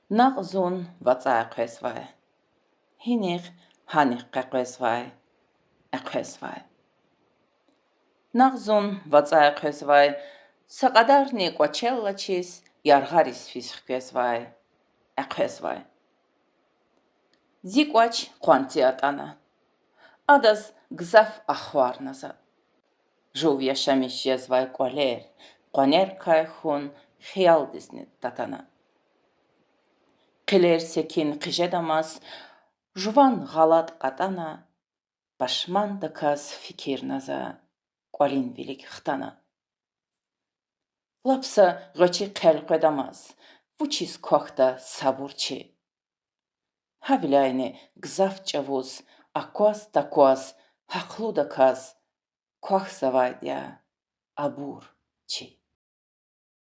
Նախզուն վացայ հինիղ հանիղ կեղվեսվայ էղվեսվայ Նախզուն վացայ սակադարնի կոչելլաչիս յարղարիս ֆիսխկեսվայ էղվեսվայ Զիկվաչ խوانتիատանա ադաս գզաֆ ախվարնազա Ժով яшамիշեզվայ կոլեր Կոներ կայխուն խիալ դիզնի տատանա Կլեր սեքին խիժեդամաս Ժուվան ғալատ կատանա Բաշման դքաս ֆիքիրնազա Կոլին վիլիկ խտանա Լապսը ғոչի կելկոդամաս Վուչիս կողտա սաբուրչի Հավիլայնի գզաֆ ճավուս Ակواس տակواس հախլու դքաս Կող սավայդյա աբուր չի